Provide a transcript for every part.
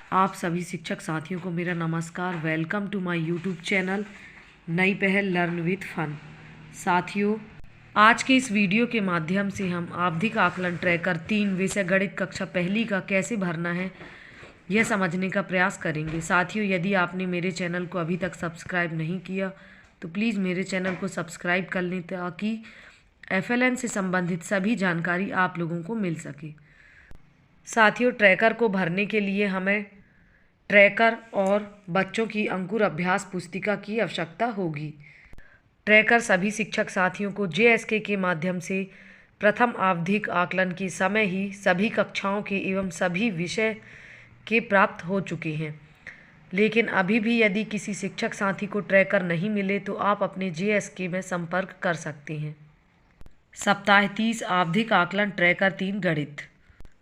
आप सभी शिक्षक साथियों को मेरा नमस्कार। Welcome to my YouTube channel नई पहल लर्न विद फन। साथियों, आज के इस वीडियो के माध्यम से हम आवधिक आकलन ट्रैकर 3 विषय गणित कक्षा पहली का कैसे भरना है यह समझने का प्रयास करेंगे। साथियों, यदि आपने मेरे चैनल को अभी तक सब्सक्राइब नहीं किया तो प्लीज़ मेरे चैनल को सब्सक्राइब कर लें ताकि FLN से संबंधित सभी जानकारी आप लोगों को मिल सके। साथियों, ट्रैकर को भरने के लिए हमें ट्रैकर और बच्चों की अंकुर अभ्यास पुस्तिका की आवश्यकता होगी। ट्रैकर सभी शिक्षक साथियों को JSK के माध्यम से प्रथम आवधिक आकलन के समय ही सभी कक्षाओं के एवं सभी विषय के प्राप्त हो चुके हैं। लेकिन अभी भी यदि किसी शिक्षक साथी को ट्रैकर नहीं मिले तो आप अपने JSK में संपर्क कर सकते हैं। सप्ताह 30 आवधिक आकलन ट्रैकर 3 गणित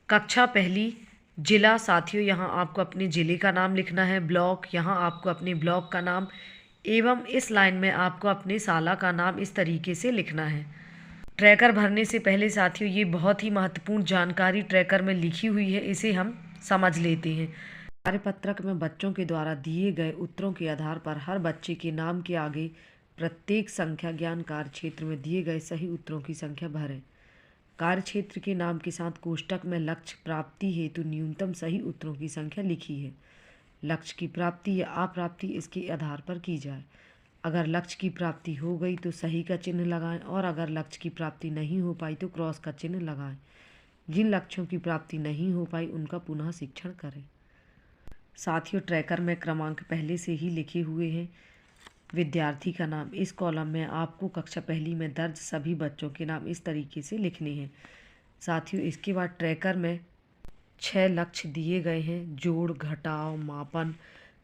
कक्षा पहली जिला। साथियों, यहाँ आपको अपने ज़िले का नाम लिखना है। ब्लॉक, यहाँ आपको अपने ब्लॉक का नाम एवं इस लाइन में आपको अपने शाला का नाम इस तरीके से लिखना है। ट्रैकर भरने से पहले साथियों, ये बहुत ही महत्वपूर्ण जानकारी ट्रैकर में लिखी हुई है, इसे हम समझ लेते हैं। कार्यपत्रक में बच्चों के द्वारा दिए गए उत्तरों के आधार पर हर बच्चे के नाम के आगे प्रत्येक संख्या ज्ञान कार्य क्षेत्र में दिए गए सही उत्तरों की संख्या भरें। कार्य क्षेत्र के नाम के साथ कोष्टक में लक्ष्य प्राप्ति हेतु न्यूनतम सही उत्तरों की संख्या लिखी है। लक्ष्य की प्राप्ति या अप्राप्ति इसके आधार पर की जाए। अगर लक्ष्य की प्राप्ति हो गई तो सही का चिन्ह लगाएं और अगर लक्ष्य की प्राप्ति नहीं हो पाई तो क्रॉस का चिन्ह लगाएं। जिन लक्ष्यों की प्राप्ति नहीं हो पाई उनका पुनः शिक्षण करें। साथियों, ट्रैकर में क्रमांक पहले से ही लिखे हुए हैं। विद्यार्थी का नाम, इस कॉलम में आपको कक्षा पहली में दर्ज सभी बच्चों के नाम इस तरीके से लिखने हैं। साथियों, इसके बाद ट्रैकर में 6 लक्ष्य दिए गए हैं। जोड़, घटाव, मापन,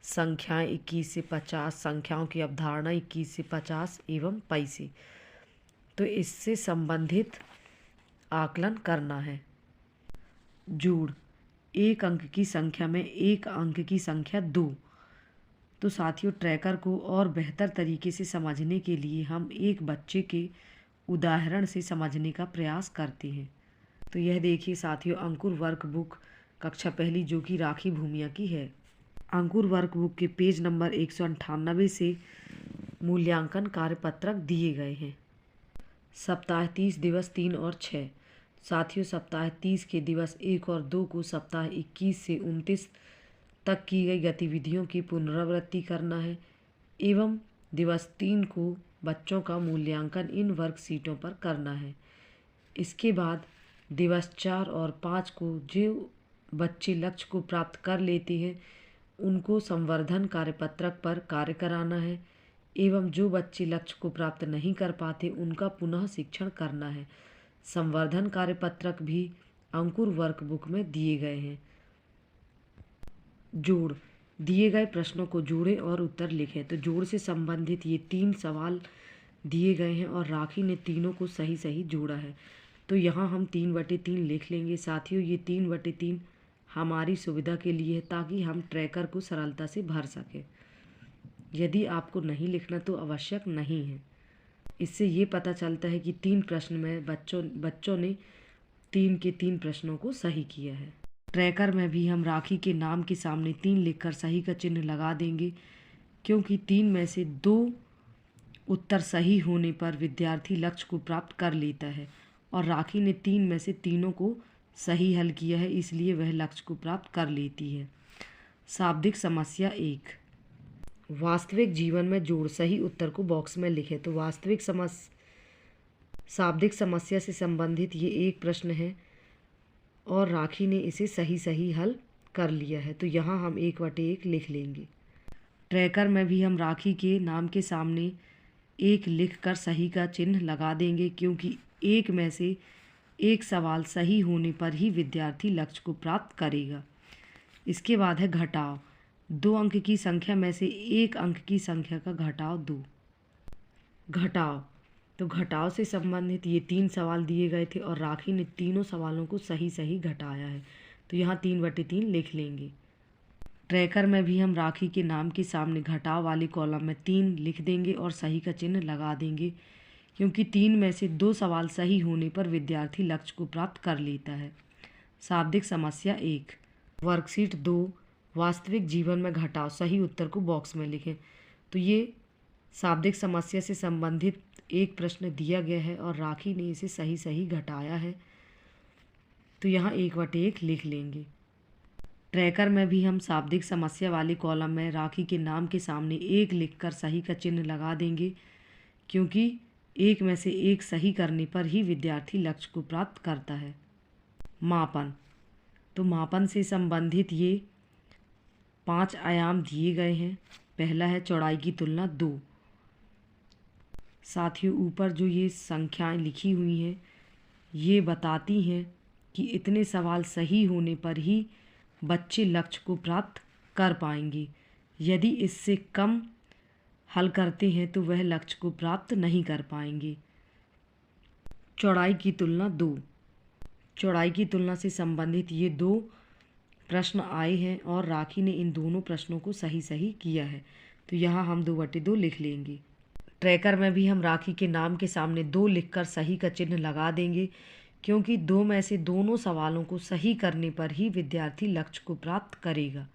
संख्याएं 21 से 50, संख्याओं की अवधारणा 21 से 50 एवं पैसे। तो इससे संबंधित आकलन करना है। जोड़, एक अंक की संख्या में एक अंक की संख्या 2। तो साथियों, ट्रैकर को और बेहतर तरीके से समझने के लिए हम एक बच्चे के उदाहरण से समझने का प्रयास करते हैं। तो यह देखिए साथियों, अंकुर वर्कबुक कक्षा पहली जो कि राखी भूमिया की है। अंकुर वर्कबुक के पेज नंबर 198 से मूल्यांकन कार्यपत्रक दिए गए हैं। सप्ताह 30 दिवस 3 और 6। साथियों, सप्ताह 30 के दिवस 1 और 2 को सप्ताह 21 से 29 तक की गई गतिविधियों की पुनरावृत्ति करना है एवं दिवस 3 को बच्चों का मूल्यांकन इन वर्कशीटों पर करना है। इसके बाद दिवस 4 और 5 को जो बच्चे लक्ष्य को प्राप्त कर लेते हैं उनको संवर्धन कार्यपत्रक पर कार्य कराना है एवं जो बच्चे लक्ष्य को प्राप्त नहीं कर पाते उनका पुनः शिक्षण करना है। संवर्धन कार्यपत्रक भी अंकुर वर्कबुक में दिए गए हैं। जोड़, दिए गए प्रश्नों को जोड़ें और उत्तर लिखें। तो जोड़ से संबंधित ये 3 सवाल दिए गए हैं और राखी ने तीनों को सही सही जोड़ा है। तो यहाँ हम 3/3 लिख लेंगे। साथियों, ये 3/3 हमारी सुविधा के लिए है ताकि हम ट्रैकर को सरलता से भर सकें। यदि आपको नहीं लिखना तो आवश्यक नहीं है। इससे ये पता चलता है कि 3 प्रश्न में बच्चों ने 3 के 3 प्रश्नों को सही किया है। ट्रैकर में भी हम राखी के नाम के सामने 3 लिखकर सही का चिन्ह लगा देंगे, क्योंकि 3 में से 2 उत्तर सही होने पर विद्यार्थी लक्ष्य को प्राप्त कर लेता है और राखी ने 3 में से तीनों को सही हल किया है, इसलिए वह लक्ष्य को प्राप्त कर लेती है। शाब्दिक समस्या 1। वास्तविक जीवन में जोड़, सही उत्तर को बॉक्स में लिखें। तो शाब्दिक समस्या से संबंधित ये एक प्रश्न है और राखी ने इसे सही सही हल कर लिया है। तो यहाँ हम 1/1 लिख लेंगे। ट्रैकर में भी हम राखी के नाम के सामने 1 लिखकर सही का चिन्ह लगा देंगे, क्योंकि 1 में से एक सवाल सही होने पर ही विद्यार्थी लक्ष्य को प्राप्त करेगा। इसके बाद है घटाव। 2 अंक की संख्या में से 1 अंक की संख्या का घटाव 2। घटाव, तो घटाव से संबंधित ये 3 सवाल दिए गए थे और राखी ने तीनों सवालों को सही सही घटाया है। तो यहाँ 3/3 लिख लेंगे। ट्रैकर में भी हम राखी के नाम के सामने घटाव वाले कॉलम में 3 लिख देंगे और सही का चिन्ह लगा देंगे, क्योंकि 3 में से 2 सवाल सही होने पर विद्यार्थी लक्ष्य को प्राप्त कर लेता है। शाब्दिक समस्या 1। वर्कशीट 2 वास्तविक जीवन में घटाव, सही उत्तर को बॉक्स में लिखें। तो ये शाब्दिक समस्या से संबंधित एक प्रश्न दिया गया है और राखी ने इसे सही सही घटाया है, तो यहाँ 1/1 लिख लेंगे। ट्रैकर में भी हम शाब्दिक समस्या वाले कॉलम में राखी के नाम के सामने 1 लिखकर सही का चिन्ह लगा देंगे, क्योंकि 1 में से 1 सही करने पर ही विद्यार्थी लक्ष्य को प्राप्त करता है। मापन, तो मापन से संबंधित ये 5 आयाम दिए गए हैं। पहला है चौड़ाई की तुलना 2। साथियों, ऊपर जो ये संख्याएं लिखी हुई हैं ये बताती हैं कि इतने सवाल सही होने पर ही बच्चे लक्ष्य को प्राप्त कर पाएंगे। यदि इससे कम हल करते हैं तो वह लक्ष्य को प्राप्त नहीं कर पाएंगे। चौड़ाई की तुलना 2, चौड़ाई की तुलना से संबंधित ये 2 प्रश्न आए हैं और राखी ने इन दोनों प्रश्नों को सही सही किया है, तो यहाँ हम 2/2 लिख लेंगे। ट्रैकर में भी हम राखी के नाम के सामने 2 लिखकर सही का चिन्ह लगा देंगे, क्योंकि 2 में से दोनों सवालों को सही करने पर ही विद्यार्थी लक्ष्य को प्राप्त करेगा।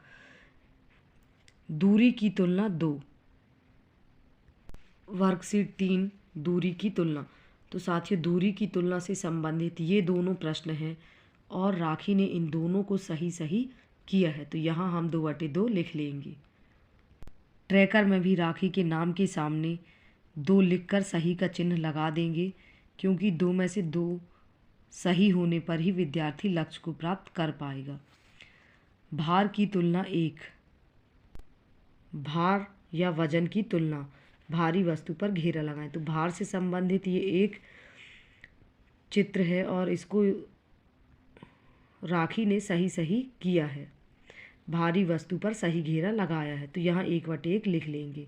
दूरी की तुलना 2, वर्कशीट 3 दूरी की तुलना। तो साथियों, दूरी की तुलना से संबंधित ये दोनों प्रश्न हैं और राखी ने इन दोनों को सही सही किया है, तो यहाँ हम 2/2 लिख लेंगे। ट्रैकर में भी राखी के नाम के सामने 2 लिखकर सही का चिन्ह लगा देंगे, क्योंकि 2 में से 2 सही होने पर ही विद्यार्थी लक्ष्य को प्राप्त कर पाएगा। भार की तुलना 1, भार या वजन की तुलना, भारी वस्तु पर घेरा लगाएं। तो भार से संबंधित ये एक चित्र है और इसको राखी ने सही सही किया है, भारी वस्तु पर सही घेरा लगाया है, तो यहाँ 1/1 लिख लेंगे।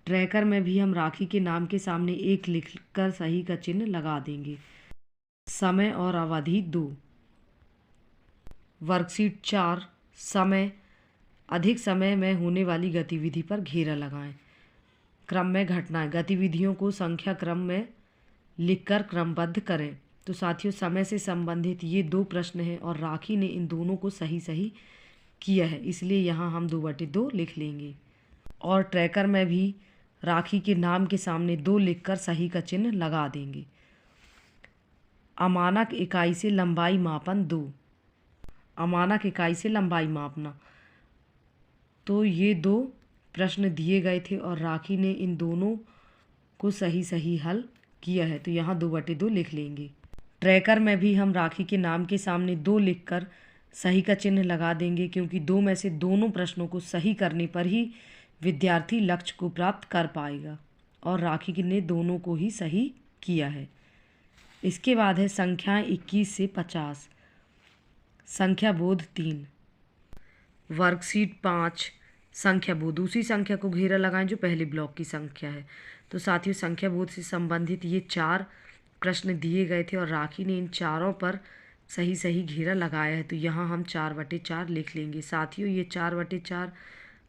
ट्रैकर में भी हम राखी के नाम के सामने 1 लिखकर सही का चिन्ह लगा देंगे। समय और अवधि 2, वर्कशीट 4 समय, अधिक समय में होने वाली गतिविधि पर घेरा लगाएं। क्रम में घटनाएं, गतिविधियों को संख्या क्रम में लिखकर क्रमबद्ध करें। तो साथियों, समय से संबंधित ये 2 प्रश्न हैं और राखी ने इन दोनों को सही सही किया है, इसलिए यहाँ हम 2/2 लिख लेंगे। और ट्रैकर में भी राखी के नाम के सामने 2 लिखकर सही का चिन्ह लगा देंगे। अमानक इकाई से लंबाई मापन 2, अमानक इकाई से लंबाई मापना, तो ये 2 प्रश्न दिए गए थे और राखी ने इन दोनों को सही सही हल किया है, तो यहाँ 2/2 लिख लेंगे। ट्रैकर में भी हम राखी के नाम के सामने 2 लिखकर सही का चिन्ह लगा देंगे, क्योंकि 2 में से दोनों प्रश्नों को सही करने पर ही विद्यार्थी लक्ष्य को प्राप्त कर पाएगा और राखी ने दोनों को ही सही किया है। इसके बाद है संख्याएं 21 से 50, संख्या बोध 3, वर्कशीट 5 संख्या बोध, दूसरी संख्या को घेरा लगाएं जो पहले ब्लॉक की संख्या है। तो साथियों, संख्या बोध से संबंधित ये 4 प्रश्न दिए गए थे और राखी ने इन चारों पर सही सही घेरा लगाया है, तो यहाँ हम 4/4 लिख लेंगे। साथियों, ये 4/4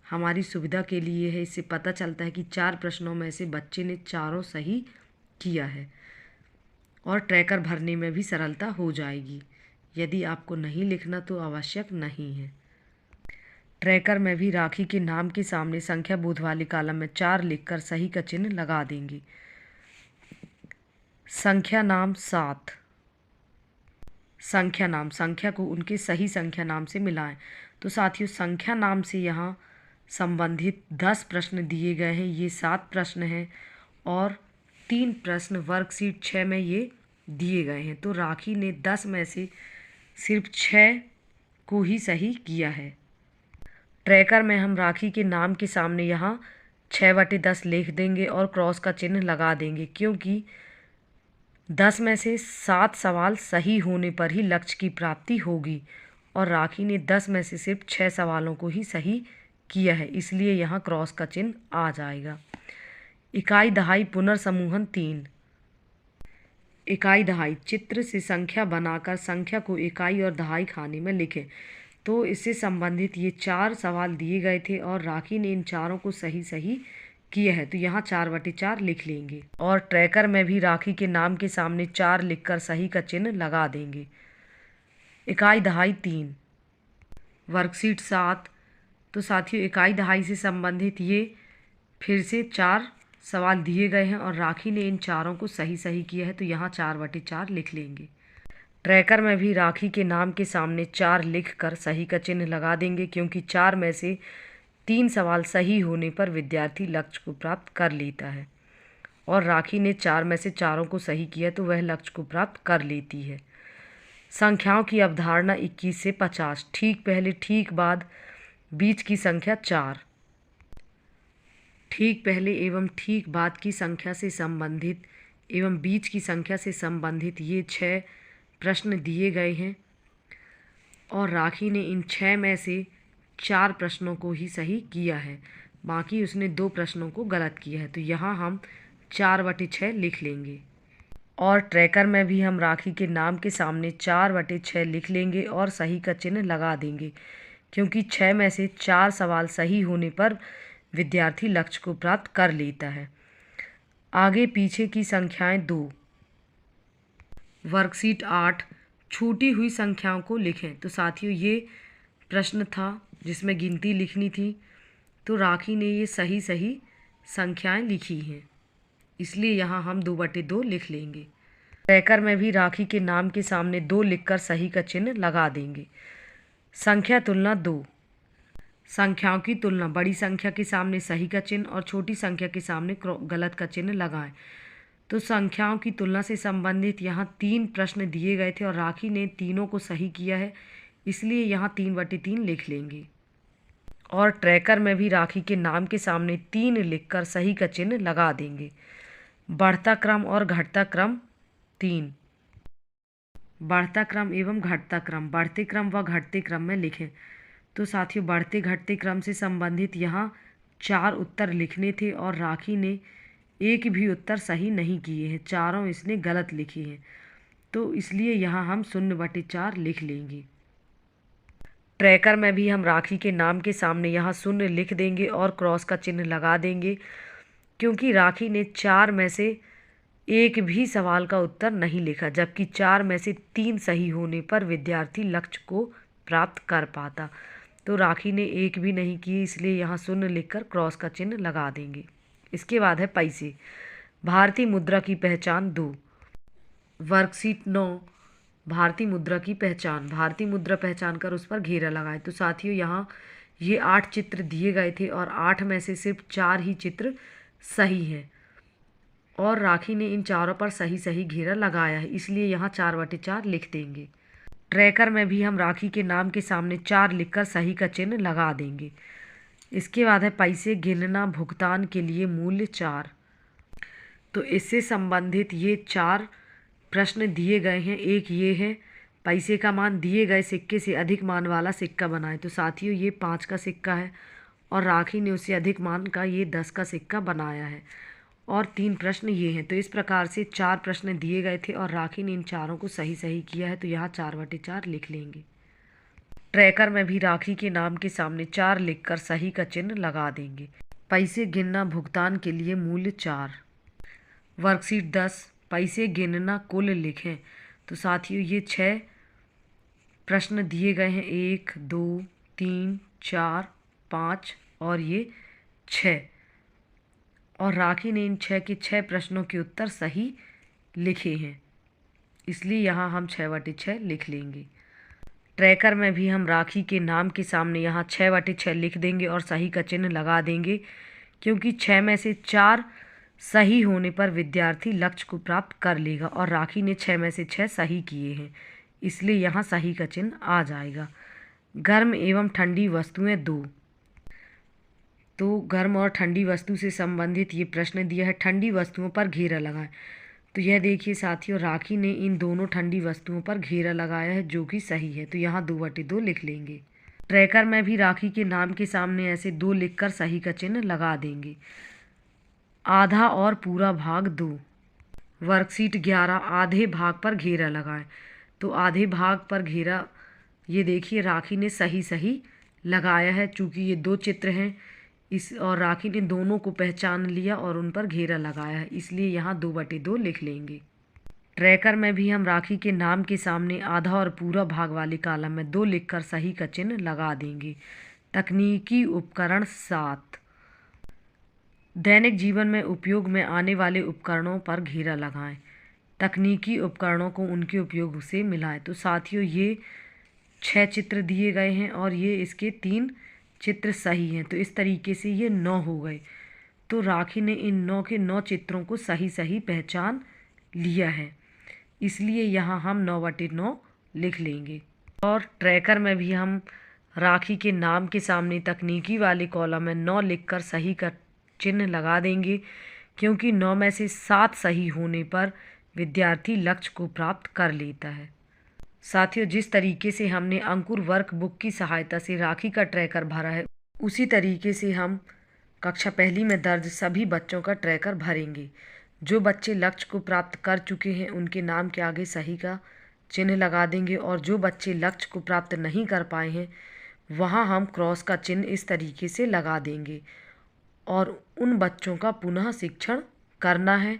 हमारी सुविधा के लिए है, इससे पता चलता है कि 4 प्रश्नों में से बच्चे ने चारों सही किया है और ट्रैकर भरने में भी सरलता हो जाएगी। यदि आपको नहीं लिखना तो आवश्यक नहीं है। ट्रैकर में भी राखी के नाम के सामने संख्या बोध वाले कॉलम में 4 लिखकर सही का चिन्ह लगा देंगे। संख्या नाम 7, संख्या नाम, संख्या को उनके सही संख्या नाम से मिलाएं। तो साथियों, संख्या नाम से यहाँ संबंधित 10 प्रश्न दिए गए हैं, ये 7 प्रश्न हैं और 3 प्रश्न वर्कशीट 6 में ये दिए गए हैं। तो राखी ने 10 में से सिर्फ 6 को ही सही किया है। ट्रैकर में हम राखी के नाम के सामने यहाँ 6/10 लिख देंगे और क्रॉस का चिन्ह लगा देंगे, क्योंकि 10 में से 7 सवाल सही होने पर ही लक्ष्य की प्राप्ति होगी और राखी ने 10 में से सिर्फ 6 सवालों को ही सही किया है, इसलिए यहाँ क्रॉस का चिन्ह आ जाएगा। इकाई दहाई पुनर्समूहन 3, इकाई दहाई, चित्र से संख्या बनाकर संख्या को इकाई और दहाई खाने में लिखें। तो इससे संबंधित ये 4 सवाल दिए गए थे और राखी ने इन चारों को सही सही किया है, तो यहाँ 4/4 लिख लेंगे। और ट्रैकर में भी राखी के नाम के सामने 4 लिखकर सही का चिन्ह लगा देंगे। इकाई दहाई 3, वर्कशीट 7 तो साथियों इकाई दहाई से संबंधित ये फिर से 4 सवाल दिए गए हैं और राखी ने इन चारों को सही सही किया है, तो यहाँ 4/4 लिख लेंगे। ट्रैकर में भी राखी के नाम के सामने 4 लिख कर सही का चिन्ह लगा देंगे, क्योंकि 4 में से 3 सवाल सही होने पर विद्यार्थी लक्ष्य को प्राप्त कर लेता है और राखी ने 4 में से चारों को सही किया तो वह लक्ष्य को प्राप्त कर लेती है। संख्याओं की अवधारणा 21 से 50। ठीक पहले, ठीक बाद, बीच की संख्या 4। ठीक पहले एवं ठीक बाद की संख्या से संबंधित एवं बीच की संख्या से संबंधित ये 6 प्रश्न दिए गए हैं और राखी ने इन 6 में से 4 प्रश्नों को ही सही किया है, बाकी उसने 2 प्रश्नों को गलत किया है, तो यहाँ हम 4/6 लिख लेंगे। और ट्रैकर में भी हम राखी के नाम के सामने 4/6 लिख लेंगे और सही का चिन्ह लगा देंगे, क्योंकि 6 में से 4 सवाल सही होने पर विद्यार्थी लक्ष्य को प्राप्त कर लेता है। आगे पीछे की संख्याएं 2। वर्कशीट 8, छूटी हुई संख्याओं को लिखें। तो साथियों ये प्रश्न था जिसमें गिनती लिखनी थी, तो राखी ने ये सही सही संख्याएं लिखी हैं, इसलिए यहाँ हम 2/2 लिख लेंगे। ट्रैकर में भी राखी के नाम के सामने 2 लिखकर सही का चिन्ह लगा देंगे। संख्या तुलना 2। संख्याओं की तुलना, बड़ी संख्या के सामने सही का चिन्ह और छोटी संख्या के सामने गलत का चिन्ह लगाएं। तो संख्याओं की तुलना से संबंधित यहाँ 3 प्रश्न दिए गए थे और राखी ने तीनों को सही किया है, इसलिए यहाँ 3/3 लिख लेंगे। और ट्रैकर में भी राखी के नाम के सामने 3 लिखकर सही का चिन्ह लगा देंगे। बढ़ता क्रम और घटता क्रम 3। बढ़ता क्रम एवं घटता क्रम, बढ़ते क्रम व घटते क्रम में लिखें। तो साथियों बढ़ते घटते क्रम से संबंधित यहाँ 4 उत्तर लिखने थे और राखी ने एक भी उत्तर सही नहीं किए हैं, चारों इसने गलत लिखे हैं, तो इसलिए यहाँ हम 0/4 लिख लेंगे। ट्रैकर में भी हम राखी के नाम के सामने यहाँ 0 लिख देंगे और क्रॉस का चिन्ह लगा देंगे, क्योंकि राखी ने 4 में से एक भी सवाल का उत्तर नहीं लिखा, जबकि 4 में से 3 सही होने पर विद्यार्थी लक्ष्य को प्राप्त कर पाता। तो राखी ने एक भी नहीं की, इसलिए यहाँ 0 लिखकर क्रॉस का चिन्ह लगा देंगे। इसके बाद है पैसे। भारतीय मुद्रा की पहचान 2। वर्कशीट 9, भारतीय मुद्रा की पहचान। भारतीय मुद्रा पहचान कर उस पर घेरा लगाएं। तो साथियों यहाँ ये 8 चित्र दिए गए थे और 8 में से सिर्फ 4 ही चित्र सही है और राखी ने इन चारों पर सही सही घेरा लगाया है, इसलिए यहाँ 4/4 लिख देंगे। ट्रैकर में भी हम राखी के नाम के सामने 4 लिखकर सही का चिन्ह लगा देंगे। इसके बाद है पैसे गिनना, भुगतान के लिए मूल्य 4। तो इससे संबंधित ये 4 प्रश्न दिए गए हैं। एक ये है पैसे का मान दिए गए सिक्के से अधिक मान वाला सिक्का बनाए। तो साथियों ये 5 का सिक्का है और राखी ने उससे अधिक मान का ये 10 का सिक्का बनाया है। और 3 प्रश्न ये हैं। तो इस प्रकार से 4 प्रश्न दिए गए थे और राखी ने इन चारों को सही सही किया है, तो यहाँ 4/4 लिख लेंगे। ट्रैकर में भी राखी के नाम के सामने 4 लिखकर सही का चिन्ह लगा देंगे। पैसे गिनना, भुगतान के लिए मूल्य 4। वर्कशीट 10, पैसे गिनना, कुल लिखें। तो साथियों ये 6 प्रश्न दिए गए हैं, 1, 2, 3, 4, 5 और ये 6, और राखी ने इन 6 के 6 प्रश्नों के उत्तर सही लिखे हैं, इसलिए यहाँ हम 6/6 लिख लेंगे। ट्रैकर में भी हम राखी के नाम के सामने यहाँ 6/6 लिख देंगे और सही का चिन्ह लगा देंगे, क्योंकि 6 में से 4 सही होने पर विद्यार्थी लक्ष्य को प्राप्त कर लेगा और राखी ने 6 में से 6 सही किए हैं, इसलिए यहाँ सही का चिन्ह आ जाएगा। गर्म एवं ठंडी वस्तुएं 2। तो गर्म और ठंडी वस्तु से संबंधित ये प्रश्न दिया है। ठंडी वस्तुओं पर घेरा लगाएं। तो यह देखिए साथियों, राखी ने इन दोनों ठंडी वस्तुओं पर घेरा लगाया है, जो कि सही है, तो यहाँ 2/2 लिख लेंगे। ट्रैकर में भी राखी के नाम के सामने ऐसे 2 लिखकर सही का चिन्ह लगा देंगे। आधा और पूरा भाग 2। वर्कशीट 11, आधे भाग पर घेरा लगाएं। तो आधे भाग पर घेरा ये देखिए राखी ने सही सही लगाया है, चूँकि ये 2 चित्र हैं और राखी ने दोनों को पहचान लिया और उन पर घेरा लगाया है, इसलिए यहाँ 2/2 लिख लेंगे। ट्रैकर में भी हम राखी के नाम के सामने आधा और पूरा भाग वाले कॉलम में 2 लिखकर सही का चिन्ह लगा देंगे। तकनीकी उपकरण 7। दैनिक जीवन में उपयोग में आने वाले उपकरणों पर घेरा लगाएं। तकनीकी उपकरणों को उनके उपयोग से मिलाएं। तो साथियों, ये 6 चित्र दिए गए हैं और ये इसके 3 चित्र सही हैं। तो इस तरीके से ये 9 हो गए। तो राखी ने इन 9 के 9 चित्रों को सही सही पहचान लिया है, इसलिए यहाँ हम 9/9 लिख लेंगे। और ट्रैकर में भी हम राखी के नाम के सामने तकनीकी वाले कॉलम में 9 लिखकर सही का चिन्ह लगा देंगे, क्योंकि 9 में से 7 सही होने पर विद्यार्थी लक्ष्य को प्राप्त कर लेता है। साथियों, जिस तरीके से हमने अंकुर वर्कबुक की सहायता से राखी का ट्रैकर भरा है, उसी तरीके से हम कक्षा पहली में दर्ज सभी बच्चों का ट्रैकर भरेंगे। जो बच्चे लक्ष्य को प्राप्त कर चुके हैं उनके नाम के आगे सही का चिन्ह लगा देंगे, और जो बच्चे लक्ष्य को प्राप्त नहीं कर पाए हैं वहाँ हम क्रॉस का चिन्ह इस तरीके से लगा देंगे। और उन बच्चों का पुनः शिक्षण करना है,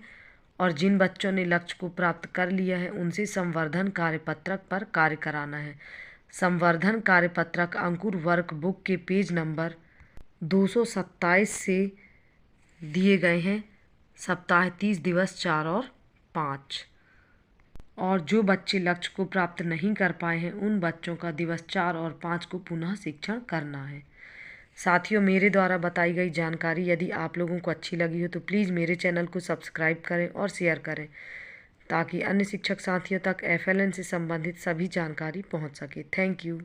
और जिन बच्चों ने लक्ष्य को प्राप्त कर लिया है उनसे संवर्धन कार्यपत्रक पर कार्य कराना है। संवर्धन कार्यपत्रक अंकुर वर्कबुक के पेज नंबर 227 से दिए गए हैं। सप्ताह 30 दिवस 4 और 5। और जो बच्चे लक्ष्य को प्राप्त नहीं कर पाए हैं उन बच्चों का दिवस 4 और 5 को पुनः शिक्षण करना है। साथियों, मेरे द्वारा बताई गई जानकारी यदि आप लोगों को अच्छी लगी हो तो प्लीज़ मेरे चैनल को सब्सक्राइब करें और शेयर करें, ताकि अन्य शिक्षक साथियों तक FLN से संबंधित सभी जानकारी पहुंच सके। Thank you.